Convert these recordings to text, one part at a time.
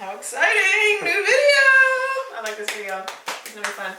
How exciting! New video! I like this video. It's gonna be fun.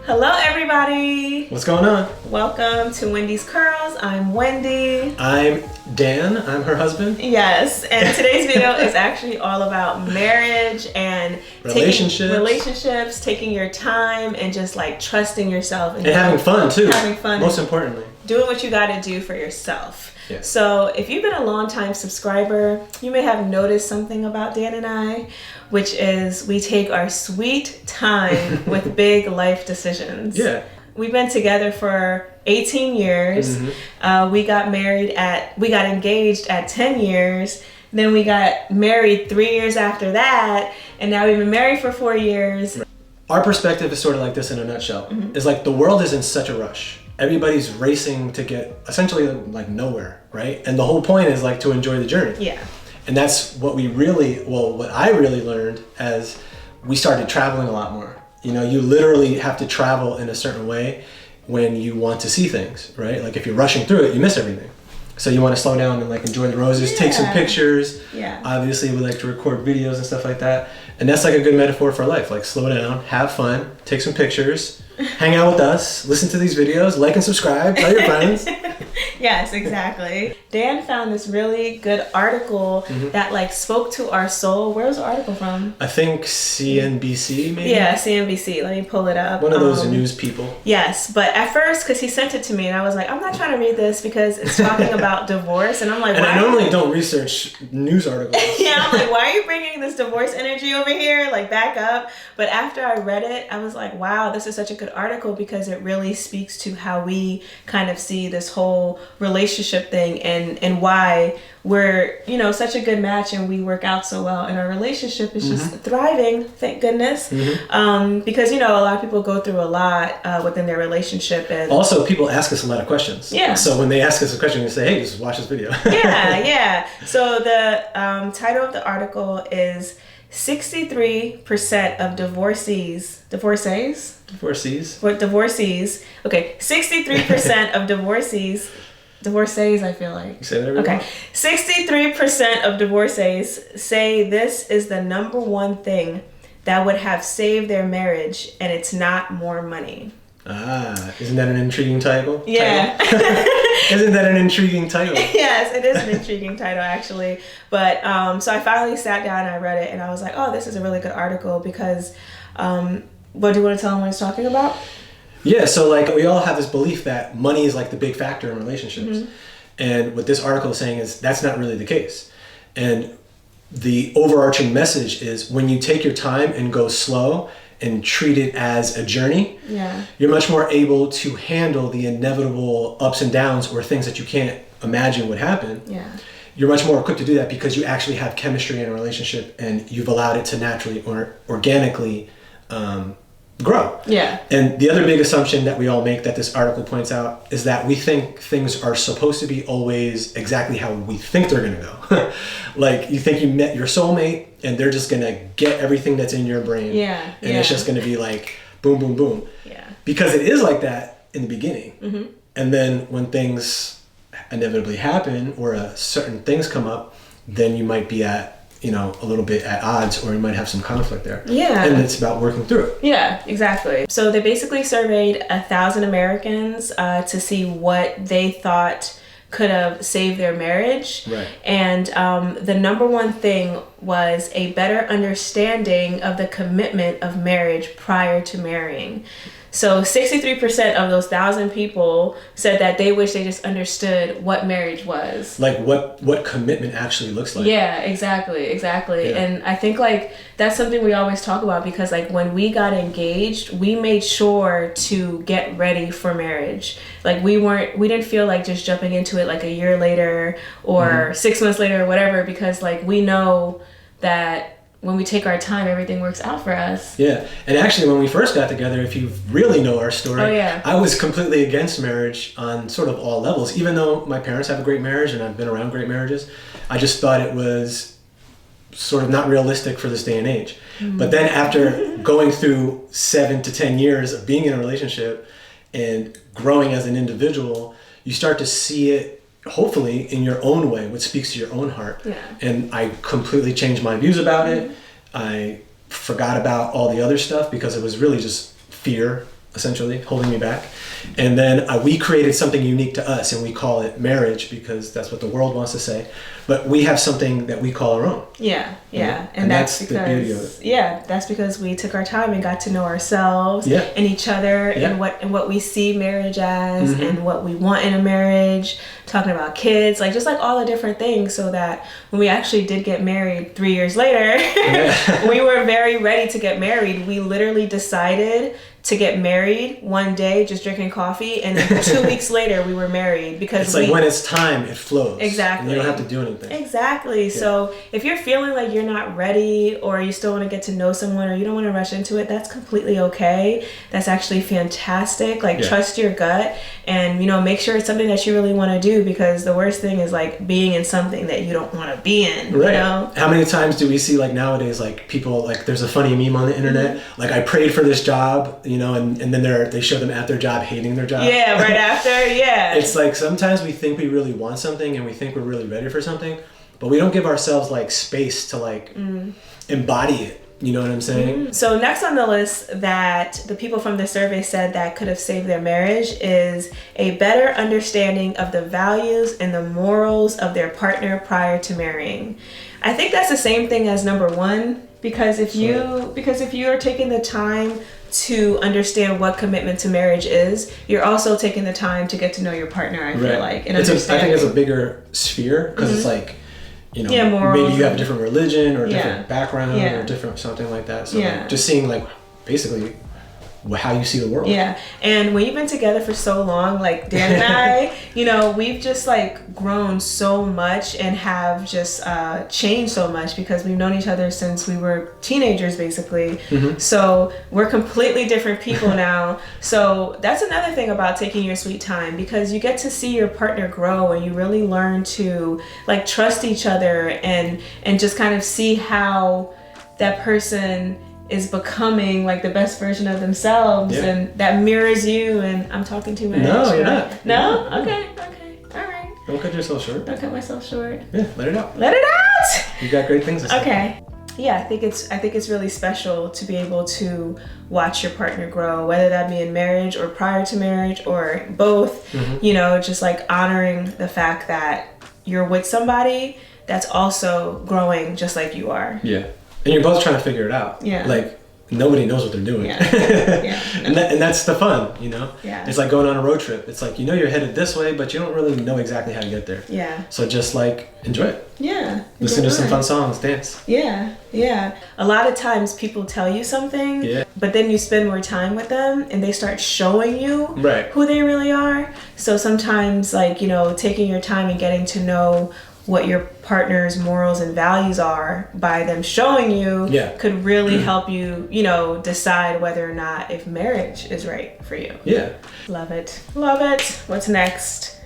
Hello everybody! What's going on? Welcome to Wendy's Curls. I'm Wendy. I'm Dan. I'm her husband. Yes, and today's video is actually all about marriage and relationships, taking your time and just like trusting yourself. And having fun too. Having fun. Most importantly. Doing what you gotta do for yourself. Yeah. So if you've been a long-time subscriber, you may have noticed something about Dan and I, which is we take our sweet time with big life decisions. Yeah. We've been together for 18 years. Mm-hmm. We got engaged at 10 years. Then we got married 3 years after that. And now we've been married for 4 years. Our perspective is sort of like this in a nutshell. Mm-hmm. It's like the world is in such a rush. Everybody's racing to get essentially like nowhere, right? And the whole point is like to enjoy the journey. Yeah. And that's what what I really learned as we started traveling a lot more. You know, you literally have to travel in a certain way when you want to see things, right? Like if you're rushing through it, you miss everything. So you want to slow down and like enjoy the roses, take some pictures. Yeah. Obviously we like to record videos and stuff like that. And that's like a good metaphor for life. Like slow down, have fun, take some pictures, hang out with us, listen to these videos, like and subscribe, tell your friends. Yes, exactly. Dan found this really good article that like spoke to our soul. Where was the article from? I think CNBC maybe? Yeah, CNBC. Let me pull it up. One of those news people. Yes, but at first, because he sent it to me and I was like, I'm not trying to read this because it's talking about divorce. And I'm like, and I normally don't research news articles. Yeah, I'm like, why are you bringing this divorce energy over here? Like, back up. But after I read it, I was like, wow, this is such a good article because it really speaks to how we kind of see this whole relationship thing and why we're, you know, such a good match and we work out so well and our relationship is just thriving, thank goodness. Because, you know, a lot of people go through a lot within their relationship. And also, people ask us a lot of questions. Yeah. So when they ask us a question, we say, hey, just watch this video. Yeah. So the title of the article is 63% of divorcees. What divorcees? Okay, 63% of divorcees, I feel like. You say that every Okay, 63% of divorcees say this is the number one thing that would have saved their marriage, and it's not more money. Ah, isn't that an intriguing title? Yeah. Isn't that an intriguing title? Yes, it is an intriguing title actually. But so I finally sat down and I read it and I was like, oh, this is a really good article because what do you want to tell them what it's talking about? Yeah, so like we all have this belief that money is like the big factor in relationships. And what this article is saying is that's not really the case. And the overarching message is when you take your time and go slow and treat it as a journey, you're much more able to handle the inevitable ups and downs or things that you can't imagine would happen. You're much more equipped to do that because you actually have chemistry in a relationship and you've allowed it to naturally or organically grow. And the other big assumption that we all make that this article points out is that we think things are supposed to be always exactly how we think they're going to go. Like you think you met your soulmate and they're just going to get everything that's in your brain. And it's just going to be like boom, boom, boom. Because it is like that in the beginning. And then when things inevitably happen or certain things come up, then you might be at, you know, a little bit at odds or you might have some conflict there. And it's about working through it. Yeah, exactly. So they basically surveyed 1,000 Americans to see what they thought could have saved their marriage. And the number one thing was a better understanding of the commitment of marriage prior to marrying. So 63% of those 1,000 people said that they wish they just understood what marriage was. Like what commitment actually looks like. Yeah, exactly. And I think like that's something we always talk about because like when we got engaged, we made sure to get ready for marriage. Like we didn't feel like just jumping into it like a year later or 6 months later or whatever because like we know that when we take our time, everything works out for us. Yeah. And actually, when we first got together, if you really know our story, I was completely against marriage on sort of all levels. Even though my parents have a great marriage and I've been around great marriages, I just thought it was sort of not realistic for this day and age. But then after going through 7 to 10 years of being in a relationship and growing as an individual, you start to see it, hopefully, in your own way, which speaks to your own heart. Yeah. And I completely changed my views about it. I forgot about all the other stuff because it was really just fear, essentially, holding me back. And then we created something unique to us, and we call it marriage because that's what the world wants to say. But we have something that we call our own. Yeah. And that's because, the beauty of it. Yeah, that's because we took our time and got to know ourselves and each other and what we see marriage as and what we want in a marriage, talking about kids, like just like all the different things, so that when we actually did get married 3 years later, we were very ready to get married. We literally decided to get married one day, just drinking coffee, and then 2 weeks later we were married because it's like when it's time, it flows. Exactly. And you don't have to do anything. Exactly. Yeah. So if you're feeling like you're not ready, or you still want to get to know someone, or you don't want to rush into it, that's completely okay. That's actually fantastic. Like trust your gut, and make sure it's something that you really want to do, because the worst thing is like being in something that you don't want to be in. Right. How many times do we see like nowadays, like people, like there's a funny meme on the internet, like I prayed for this job, and then they show them at their job hating their job. Yeah, right after, yeah. It's like sometimes we think we really want something and we think we're really ready for something, but we don't give ourselves like space to like embody it. You know what I'm saying? So next on the list that the people from the survey said that could have saved their marriage is a better understanding of the values and the morals of their partner prior to marrying. I think that's the same thing as number one, because if you are taking the time to understand what commitment to marriage is, you're also taking the time to get to know your partner, I feel like. And I think it's a bigger sphere, because it's like, morals, maybe you have a different religion or a different background or different something like that. So like, just seeing like basically how you see the world. Yeah. And when you've been together for so long, like Dan and I, we've just like grown so much and have just changed so much, because we've known each other since we were teenagers, basically. So we're completely different people now. So that's another thing about taking your sweet time, because you get to see your partner grow, and you really learn to like trust each other and just kind of see how that person is becoming like the best version of themselves, and that mirrors you. And I'm talking too much. No, you're not. No? Okay, all right. Don't cut yourself short. Don't cut myself short. Yeah, let it out. Let it out! You got great things to say. Okay. Yeah, I think it's really special to be able to watch your partner grow, whether that be in marriage or prior to marriage or both. Just like honoring the fact that you're with somebody that's also growing just like you are. Yeah. And you're both trying to figure it out. Yeah. Like, nobody knows what they're doing. Yeah. And that's the fun, Yeah. It's like going on a road trip. It's like, you're headed this way, but you don't really know exactly how to get there. Yeah. So just like, enjoy it. Yeah. Listen to some fun songs, dance. Yeah. A lot of times people tell you something, but then you spend more time with them and they start showing you who they really are. So sometimes like, taking your time and getting to know what your partner's morals and values are by them showing you could really help you, decide whether or not if marriage is right for you. Yeah. Love it. What's next?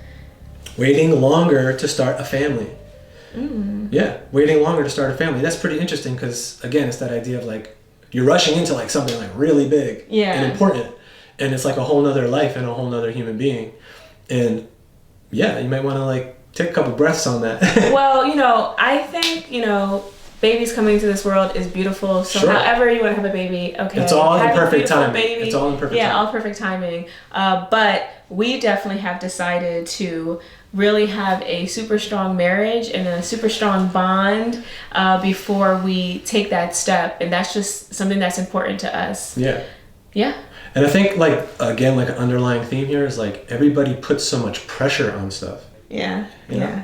Waiting longer to start a family. Yeah, waiting longer to start a family. That's pretty interesting, because again, it's that idea of like you're rushing into like something like really big and important, and it's like a whole nother life and a whole nother human being. And you might want to like take a couple breaths on that. Well, I think, babies coming into this world is beautiful. So however you want to have a baby, okay. It's all in perfect timing. It's all in perfect timing. Yeah, all perfect timing. But we definitely have decided to really have a super strong marriage and a super strong bond before we take that step. And that's just something that's important to us. Yeah. And I think like, again, like an underlying theme here is like everybody puts so much pressure on stuff. Yeah.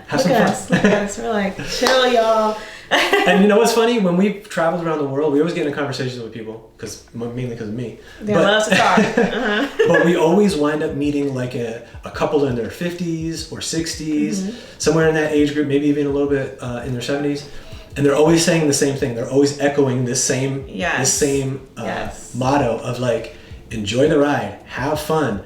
Have some fun. Look at us. We're like, chill, y'all. And what's funny? When we've traveled around the world, we always get into conversations with people, mainly because of me. They love to talk. But we always wind up meeting like a couple in their 50s or 60s, somewhere in that age group, maybe even a little bit in their 70s. And they're always saying the same thing. They're always echoing this same motto of like, enjoy the ride, have fun,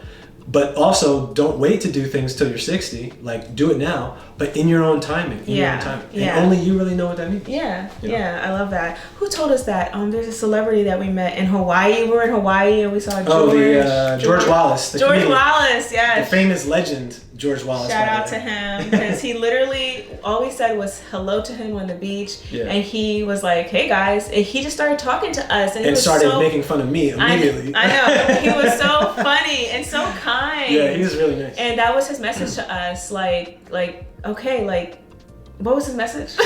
But also, don't wait to do things till you're 60. Like, do it now, but in your own timing. Your own timing. And only you really know what that means. Yeah, yeah, I love that. Who told us that? There's a celebrity that we met in Hawaii. We were in Hawaii and we saw George Wallace. George comedian. Wallace, yeah. The famous legend, George Wallace. Shout out to him, because he literally, all we said was hello to him on the beach. Yeah. And he was like, hey guys. And he just started talking to us. And started making fun of me immediately. I know. He was so funny and so kind. Yeah, he was really nice. And that was his message to us. Like, okay, like, what was his message?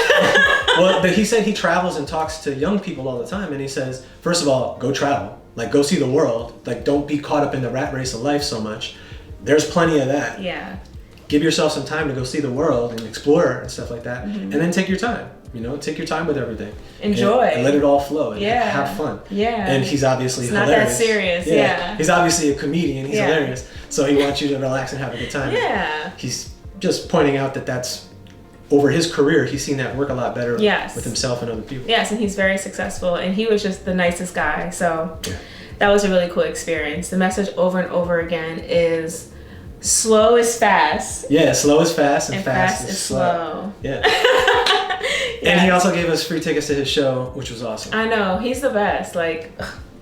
Well, he said he travels and talks to young people all the time. And he says, first of all, go travel. Like, go see the world. Like, don't be caught up in the rat race of life so much. There's plenty of that. Yeah. Give yourself some time to go see the world and explore and stuff like that. And then take your time. Take your time with everything. Enjoy. And let it all flow. And have fun. Yeah. And he's obviously hilarious. Not that serious. Yeah. He's obviously a comedian. He's hilarious. So he wants you to relax and have a good time. Yeah. He's just pointing out that that's, over his career, he's seen that work a lot better with himself and other people. Yes, and he's very successful. And he was just the nicest guy. So that was a really cool experience. The message over and over again is, slow is fast. Yeah, slow is fast and fast is slow. Yeah. And he also gave us free tickets to his show, which was awesome. I know. He's the best. Like,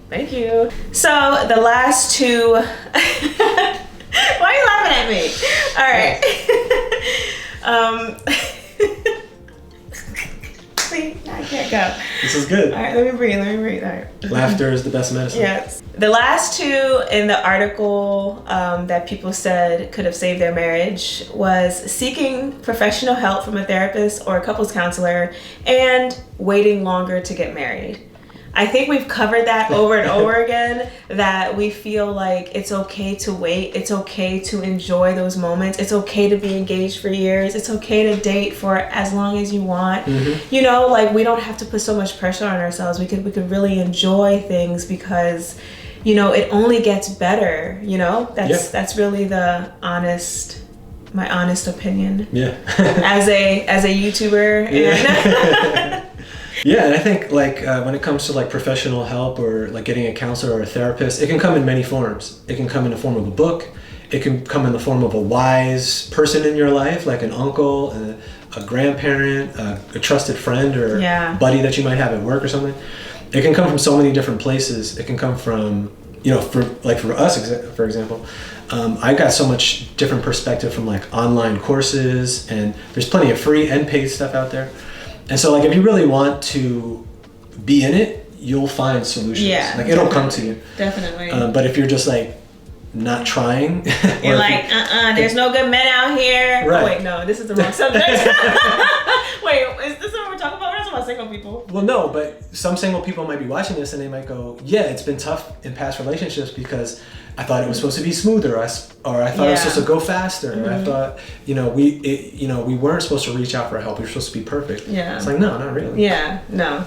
thank you. So the last two... Why are you laughing at me? All right. See, I can't go. This is good. All right, let me breathe. All right. Laughter is the best medicine. Yes. The last two in the article that people said could have saved their marriage was seeking professional help from a therapist or a couples counselor and waiting longer to get married. I think we've covered that over and over again, that we feel like it's okay to wait. It's okay to enjoy those moments. It's okay to be engaged for years. It's okay to date for as long as you want. Like, we don't have to put so much pressure on ourselves. We could really enjoy things because, it only gets better. That's really my honest opinion. Yeah. as a YouTuber. Yeah. Yeah, and I think when it comes to professional help or getting a counselor or a therapist, it can come in many forms. It can come in the form of a book. It can come in the form of a wise person in your life, like an uncle, a grandparent, a trusted friend or buddy that you might have at work or something. It can come from so many different places. It can come from, for us, for example, I got so much different perspective from online courses, and there's plenty of free and paid stuff out there. And so if you really want to be in it, you'll find solutions. Yeah. It'll come to you. Definitely. But if you're just not trying. You're there's no good men out here. Right. Oh, wait, no, this is the wrong subject. Wait, is this what we're talking about? We're not talking about single people. Well, no, but some single people might be watching this and they might go, yeah, it's been tough in past relationships because I thought it was supposed to be smoother, or I thought it was supposed to go faster. Or I thought, we weren't supposed to reach out for help. We were supposed to be perfect. Yeah. It's no, not really. Yeah, no.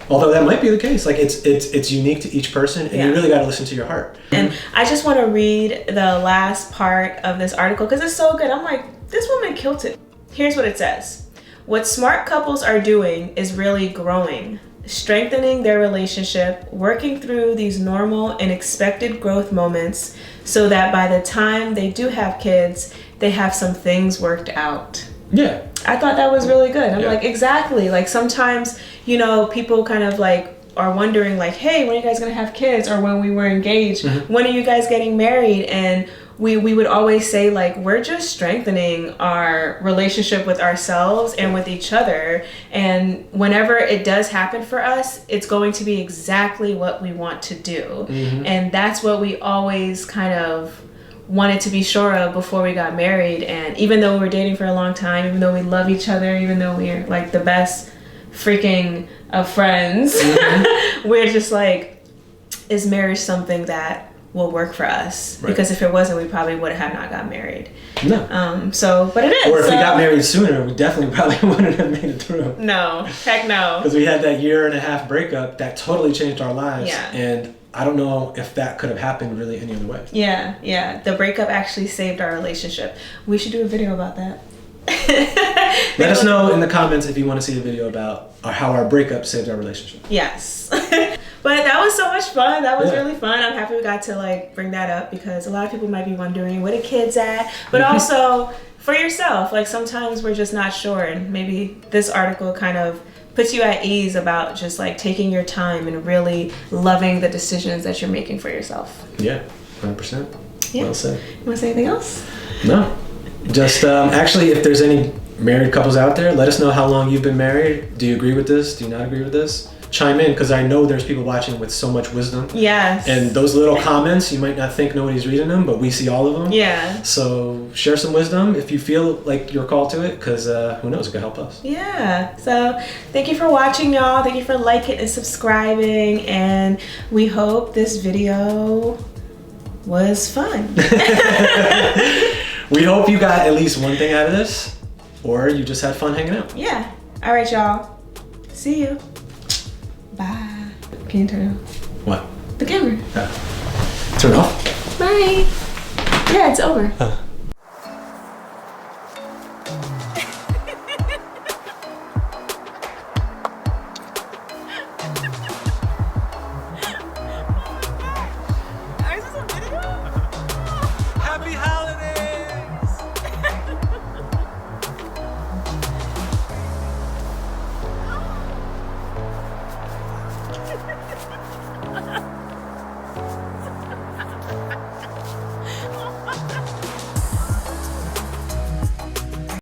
Although that might be the case. It's unique to each person, and you really got to listen to your heart. And I just want to read the last part of this article because it's so good. I'm like, this woman killed it. Here's what it says. What smart couples are doing is really growing, strengthening their relationship, working through these normal and expected growth moments so that by the time they do have kids, they have some things worked out. Yeah. I thought that was really good. I'm exactly. Sometimes, people kind of are wondering hey, when are you guys going to have kids? Or when we were engaged, when are you guys getting married? And we would always say we're just strengthening our relationship with ourselves and with each other. And whenever it does happen for us, it's going to be exactly what we want to do. And that's what we always kind of wanted to be sure of before we got married. And even though we were dating for a long time, even though we love each other, even though we're the best freaking of friends, we're just is marriage something that will work for us? Right. Because if it wasn't, we probably would have not got married. No. But it is. Or if we got married sooner, we definitely probably wouldn't have made it through. No, heck no. Because we had that 1.5 year breakup that totally changed our lives. Yeah. And I don't know if that could have happened really any other way. Yeah. The breakup actually saved our relationship. We should do a video about that. Let us know in the comments if you want to see a video about how our breakup saved our relationship. Yes. But that was so much fun. That was Yeah. really fun. I'm happy we got to like bring that up because a lot of people might be wondering where the kids at, but also for yourself. Like sometimes we're just not sure, and maybe this article kind of puts you at ease about just like taking your time and really loving the decisions that you're making for yourself. Yeah, 100%. Yeah. Well said. You want to say anything else? No. Just actually, if there's any married couples out there, let us know how long you've been married. Do you agree with this? Do you not agree with this? Chime in, because I know there's people watching with so much wisdom. Yes. And those little comments, you might not think nobody's reading them, but we see all of them. Yeah. So share some wisdom if you feel like you're called to it, because who knows, it could help us. Yeah. So thank you for watching, y'all. Thank you for liking and subscribing, and we hope this video was fun. We hope you got at least one thing out of this, or you just had fun hanging out. Yeah. All right, y'all. See you. Bye. Can you turn it off? What? The camera. Turn it off? Bye. Yeah, it's over. Happy holidays!